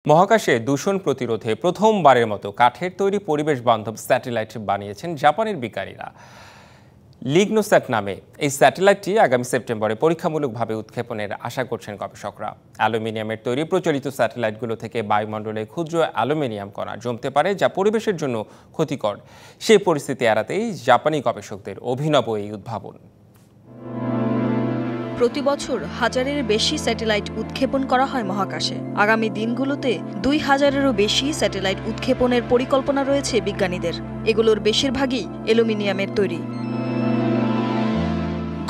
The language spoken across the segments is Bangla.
মহাকাশে দূষণ প্রতিরোধে প্রথমবারের মতো কাঠের তৈরি পরিবেশ বান্ধব স্যাটেলাইট বানিয়েছেন জাপানের বিজ্ঞানীরা। লিগনোস্যাট নামে এই স্যাটেলাইটটি আগামী সেপ্টেম্বরে পরীক্ষামূলকভাবে উৎক্ষেপণের আশা করছেন গবেষকরা। অ্যালুমিনিয়ামের তৈরি প্রচলিত স্যাটেলাইটগুলো থেকে বায়ুমণ্ডলে ক্ষুদ্র অ্যালুমিনিয়াম কণা জমতে পারে, যা পরিবেশের জন্য ক্ষতিকর। সেই পরিস্থিতি এড়াতেই জাপানি গবেষকদের অভিনব এই উদ্ভাবন। প্রতি বছর হাজারের বেশি স্যাটেলাইট উৎক্ষেপণ করা হয় মহাকাশে। আগামী দিনগুলোতে ২,০০০-এরও বেশি স্যাটেলাইট উৎক্ষেপণের পরিকল্পনা রয়েছে বিজ্ঞানীদের। এগুলোর বেশিরভাগই অ্যালুমিনিয়ামের তৈরি।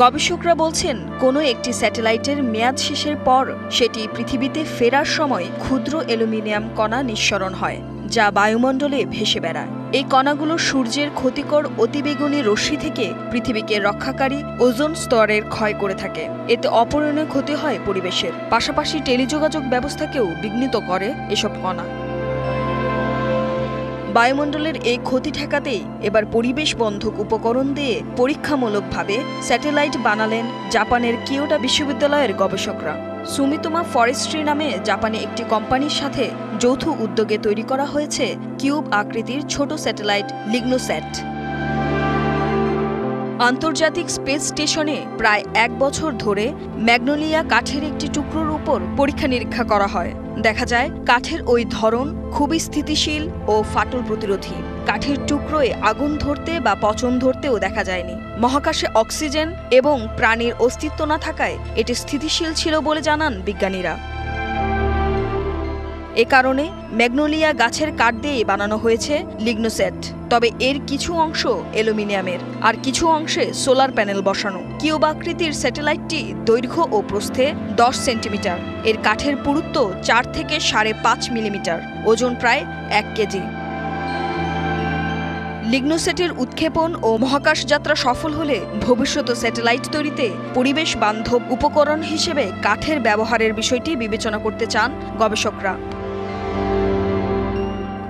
গবেষকরা বলছেন, কোনো একটি স্যাটেলাইটের মেয়াদ শেষের পর সেটি পৃথিবীতে ফেরার সময় ক্ষুদ্র অ্যালুমিনিয়াম কণা নিঃসরণ হয়, যা বায়ুমণ্ডলে ভেসে বেড়ায়। এই কণাগুলো সূর্যের ক্ষতিকর অতিবেগুনি রশ্মি থেকে পৃথিবীকে রক্ষাকারী ওজোন স্তরের ক্ষয় করে থাকে। এতে অপূরণীয় ক্ষতি হয় পরিবেশের, পাশাপাশি টেলিযোগাযোগ ব্যবস্থাকেও বিঘ্নিত করে এসব কণা। বায়ুমণ্ডলের এই ক্ষতি ঠেকাতেই এবার পরিবেশ বন্ধক উপকরণ দিয়ে পরীক্ষামূলকভাবে স্যাটেলাইট বানালেন জাপানের কিয়োটো বিশ্ববিদ্যালয়ের গবেষকরা। সুমিতোমো ফরেস্ট্রি নামে জাপানি একটি কোম্পানির সাথে যৌথ উদ্যোগে তৈরি করা হয়েছে কিউব আকৃতির ছোট স্যাটেলাইট লিগনোস্যাট। আন্তর্জাতিক স্পেস স্টেশনে প্রায় ১ বছর ধরে ম্যাগনোলিয়া কাঠের একটি টুকরোর উপর পরীক্ষা নিরীক্ষা করা হয়। দেখা যায় কাঠের ওই ধরন খুবই স্থিতিশীল ও ফাটল প্রতিরোধী। কাঠের টুকরোয় আগুন ধরতে বা পচন ধরতেও দেখা যায়নি। মহাকাশে অক্সিজেন এবং প্রাণীর অস্তিত্ব না থাকায় এটি স্থিতিশীল ছিল বলে জানান বিজ্ঞানীরা। এ কারণে ম্যাগনোলিয়া গাছের কাঠ দিয়ে বানানো হয়েছে লিগনোস্যাট। তবে এর কিছু অংশ অ্যালুমিনিয়ামের, আর কিছু অংশে সোলার প্যানেল বসানো। কিউব আকৃতির স্যাটেলাইটটি দৈর্ঘ্য ও প্রস্থে ১০ সেন্টিমিটার। এর কাঠের পুরুত্ব ৪ থেকে ৫.৫ মিলিমিটার, ওজন প্রায় ১ কেজি। লিগনোস্যাটের উৎক্ষেপণ ও মহাকাশ যাত্রা সফল হলে ভবিষ্যৎ স্যাটেলাইট তৈরিতে পরিবেশ বান্ধব উপকরণ হিসেবে কাঠের ব্যবহারের বিষয়টি বিবেচনা করতে চান গবেষকরা।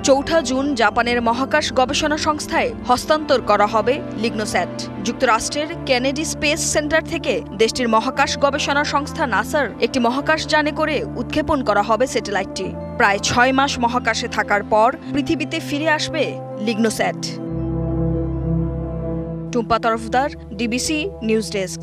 ৪ জুন জাপানের মহাকাশ গবেষণা সংস্থায় হস্তান্তর করা হবে লিগনোস্যাট। যুক্তরাষ্ট্রের কেনেডি স্পেস সেন্টার থেকে দেশটির মহাকাশ গবেষণা সংস্থা নাসার একটি মহাকাশযানে করে উৎক্ষেপণ করা হবে স্যাটেলাইটটি। প্রায় ৬ মাস মহাকাশে থাকার পর পৃথিবীতে ফিরে আসবে LignoSat. Tumpa Tarafdar, DBC news desk.